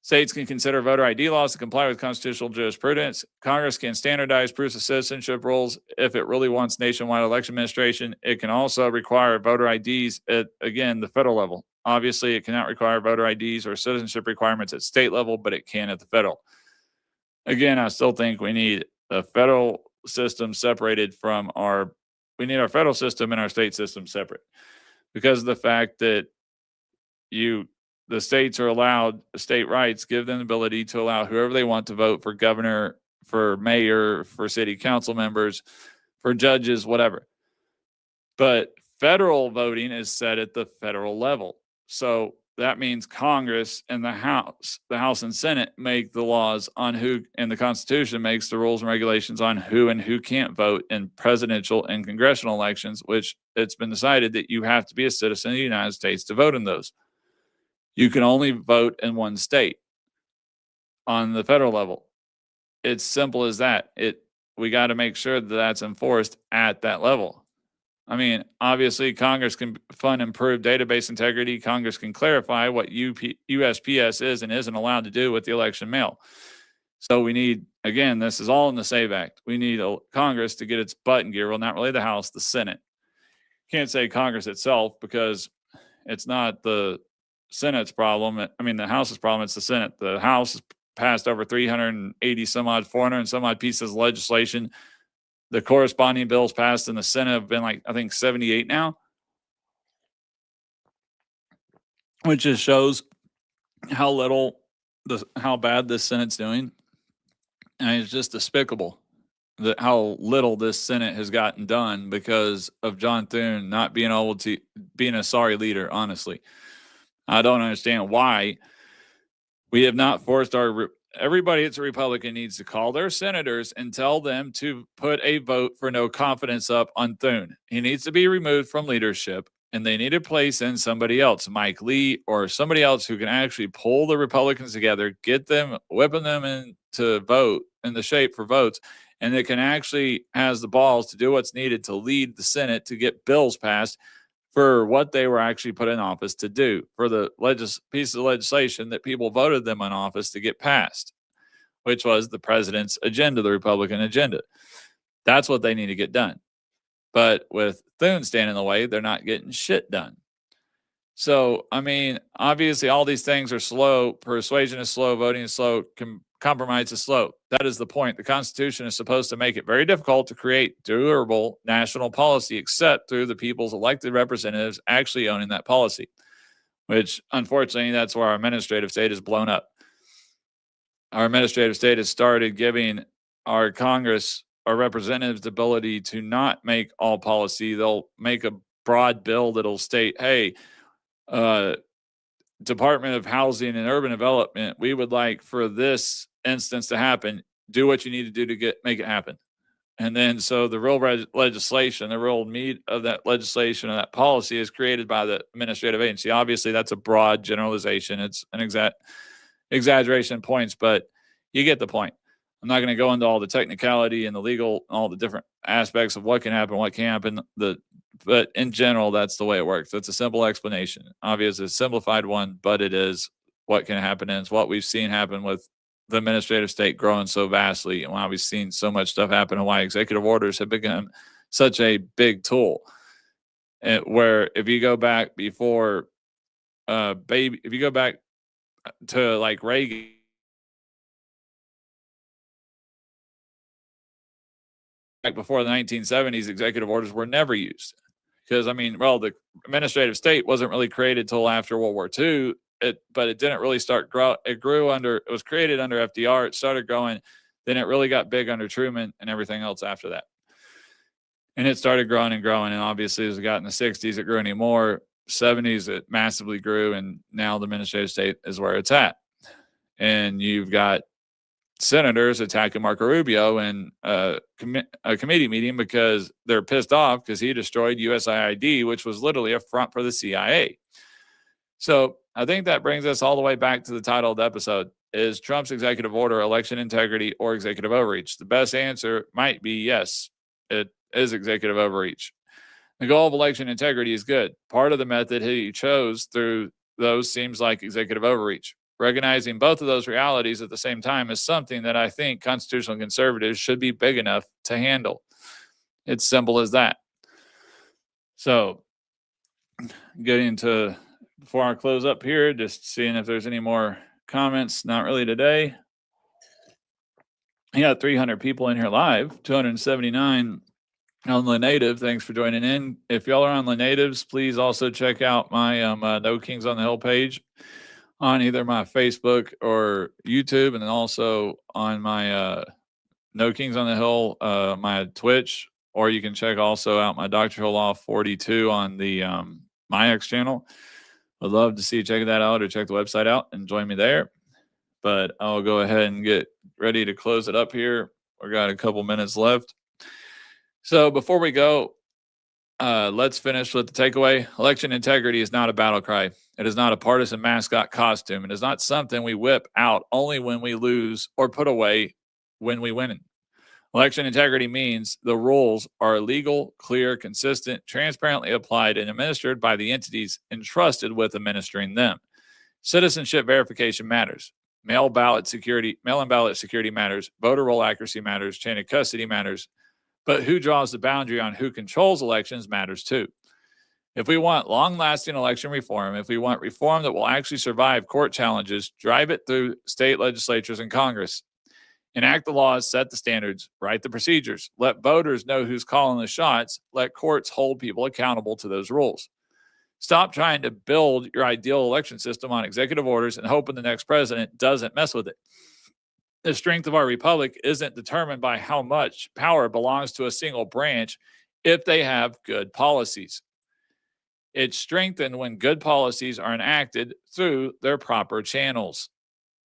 States can consider voter ID laws to comply with constitutional jurisprudence. Congress can standardize proofs of citizenship rules if it really wants nationwide election administration. It can also require voter IDs at, again, the federal level. Obviously, it cannot require voter IDs or citizenship requirements at state level, but it can at the federal. Again, I still think we need a federal system separated from we need our federal system and our state system separate because of the fact that the states are allowed, state rights give them the ability to allow whoever they want to vote for governor, for mayor, for city council members, for judges, whatever. But federal voting is set at the federal level. So that means Congress and the House and Senate make the laws on who, and the Constitution makes the rules and regulations on who and who can't vote in presidential and congressional elections, which it's been decided that you have to be a citizen of the United States to vote in those. You can only vote in one state on the federal level. It's simple as that. We got to make sure that that's enforced at that level. I mean, obviously, Congress can fund improved database integrity. Congress can clarify what USPS is and isn't allowed to do with the election mail. So we need, again, this is all in the SAVE Act. We need Congress to get its butt in gear. Well, not really the House, the Senate. Can't say Congress itself because it's not the Senate's problem. I mean, the House's problem, it's the Senate. The House has passed over 380 some odd, 400 and some odd pieces of legislation. The corresponding bills passed in the Senate have been like, I think 78 now, which just shows how bad this Senate's doing. And it's just despicable that how little this Senate has gotten done because of John Thune not being able to, being a sorry leader, honestly. I don't understand why we have not forced everybody that's a Republican needs to call their senators and tell them to put a vote for no confidence up on Thune. He needs to be removed from leadership, and they need to place in somebody else, Mike Lee or somebody else who can actually pull the Republicans together, whipping them into vote in the shape for votes, and that can actually has the balls to do what's needed to lead the Senate to get bills passed for what they were actually put in office to do, for the piece of legislation that people voted them in office to get passed, which was the president's agenda, the Republican agenda. That's what they need to get done. But with Thune standing in the way, they're not getting shit done. So, I mean, obviously, all these things are slow. Persuasion is slow. Voting is slow. Compromise is slow. That is the point. The Constitution is supposed to make it very difficult to create durable national policy, except through the people's elected representatives actually owning that policy, which unfortunately, that's where our administrative state is blown up. Our administrative state has started giving our Congress, our representatives, the ability to not make all policy. They'll make a broad bill that'll state, hey, uh, Department of Housing and Urban Development, we would like for this instance to happen. Do what you need to do to make it happen. And then so the real legislation, the real meat of that legislation and that policy is created by the administrative agency. Obviously, that's a broad generalization. It's an exaggeration points, but you get the point. I'm not going to go into all the technicality and the legal, all the different aspects of what can happen, what can't happen. But in general, that's the way it works. It's a simple explanation. Obviously, a simplified one, but it is what can happen, and it's what we've seen happen with the administrative state growing so vastly, and why we've seen so much stuff happen, and why executive orders have become such a big tool. And where if you go back before, if you go back to like Reagan, back before the 1970s, executive orders were never used because, I mean, well, the administrative state wasn't really created till after World War II. But it didn't really start grow. It grew under. It was created under FDR. It started growing, then it really got big under Truman and everything else after that. And it started growing and growing. And obviously, as it got in the 60s, it grew anymore. 70s, it massively grew, and now the administrative state is where it's at. And you've got senators attacking Marco Rubio in a committee meeting because they're pissed off because he destroyed USAID, which was literally a front for the CIA. So I think that brings us all the way back to the title of the episode. Is Trump's executive order election integrity or executive overreach? The best answer might be yes, it is executive overreach. The goal of election integrity is good. Part of the method he chose through those seems like executive overreach. Recognizing both of those realities at the same time is something that I think constitutional conservatives should be big enough to handle. It's simple as that. So, getting to, before I close up here, just seeing if there's any more comments. Not really today. I got 300 people in here live, 279 on the native. Thanks for joining in. If y'all are on the natives, please also check out my No Kings on the Hill page on either my Facebook or YouTube, and then also on my No Kings on the Hill, my Twitch, or you can check also out my Dr. Hill Law 42 on the my X channel. Would love to see you check that out or check the website out and join me there. But I'll go ahead and get ready to close it up here. We got a couple minutes left. So before we go, let's finish with the takeaway. Election integrity is not a battle cry. It is not a partisan mascot costume. It is not something we whip out only when we lose or put away when we win. Election integrity means the rules are legal, clear, consistent, transparently applied, and administered by the entities entrusted with administering them. Citizenship verification matters. Mail-in ballot security matters. Voter roll accuracy matters. Chain of custody matters. But who draws the boundary on who controls elections matters too. If we want long-lasting election reform, if we want reform that will actually survive court challenges, drive it through state legislatures and Congress. Enact the laws, set the standards, write the procedures, let voters know who's calling the shots, let courts hold people accountable to those rules. Stop trying to build your ideal election system on executive orders and hoping the next president doesn't mess with it. The strength of our republic isn't determined by how much power belongs to a single branch if they have good policies. It's strengthened when good policies are enacted through their proper channels.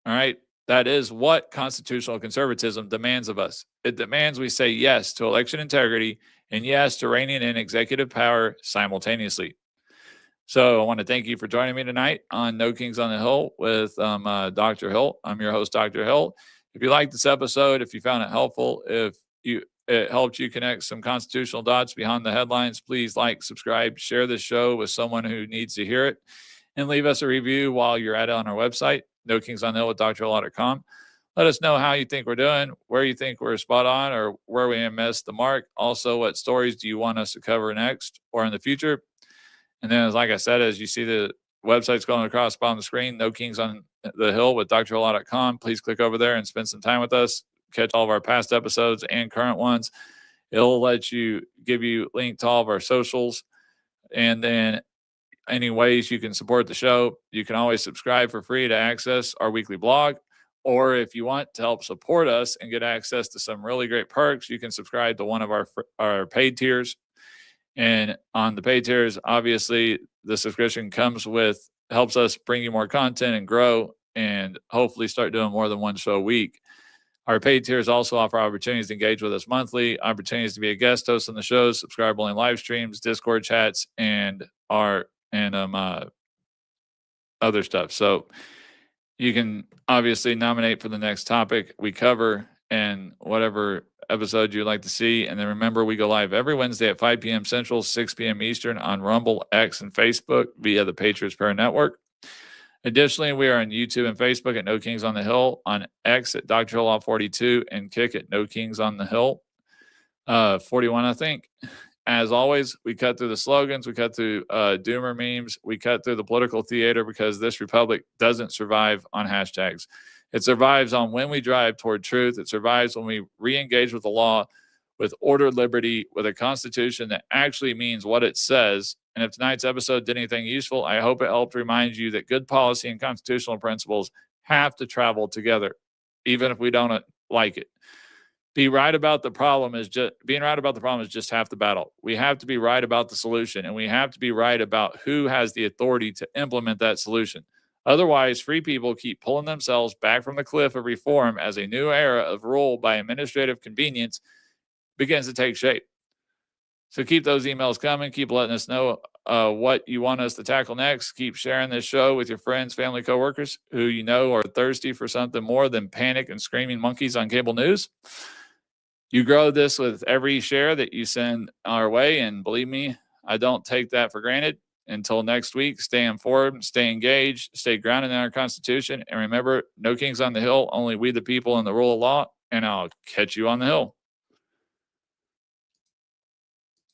All right? That is what constitutional conservatism demands of us. It demands we say yes to election integrity and yes to reining in executive power simultaneously. So I want to thank you for joining me tonight on No Kings on the Hill with Dr. Hill. I'm your host, Dr. Hill. If you liked this episode, if you found it helpful, if it helped you connect some constitutional dots behind the headlines, please like, subscribe, share this show with someone who needs to hear it, and leave us a review while you're at it on our website, nokingsonthehill with drhill.com. Let us know how you think we're doing, where you think we're spot on, or where we missed the mark. Also, what stories do you want us to cover next or in the future? And then, like I said, as you see the websites going across the bottom of the screen, No Kings on the Hill with drlaw.com. Please click over there and spend some time with us. Catch all of our past episodes and current ones. It'll let you give you link to all of our socials, and then any ways you can support the show. You can always subscribe for free to access our weekly blog, or if you want to help support us and get access to some really great perks, you can subscribe to one of our paid tiers. And on the paid tiers, obviously the subscription helps us bring you more content and grow, and hopefully start doing more than one show a week. Our paid tiers also offer opportunities to engage with us monthly, opportunities to be a guest host on the shows, subscribe-only live streams, Discord chats, and other stuff. So you can obviously nominate for the next topic we cover and whatever episode you'd like to see. And then remember, we go live every Wednesday at 5 p.m. Central, 6 p.m. Eastern on Rumble, X, and Facebook via the Patriots Prayer Network. Additionally, we are on YouTube and Facebook at No Kings on the Hill, on X at Dr. Law 42, and Kick at No Kings on the Hill 41, I think. As always, we cut through the slogans, we cut through doomer memes, we cut through the political theater, because this republic doesn't survive on hashtags. It survives on when we drive toward truth. It survives when we re-engage with the law, with order, liberty, with a constitution that actually means what it says. And if tonight's episode did anything useful, I hope it helped remind you that good policy and constitutional principles have to travel together, even if we don't like it. Being right about the problem is just half the battle. We have to be right about the solution, and we have to be right about who has the authority to implement that solution. Otherwise, free people keep pulling themselves back from the cliff of reform as a new era of rule by administrative convenience begins to take shape. So keep those emails coming. Keep letting us know what you want us to tackle next. Keep sharing this show with your friends, family, coworkers who you know are thirsty for something more than panic and screaming monkeys on cable news. You grow this with every share that you send our way, and believe me, I don't take that for granted. Until next week, stay informed, stay engaged, stay grounded in our Constitution, and remember, no kings on the hill, only we the people and the rule of law, and I'll catch you on the hill.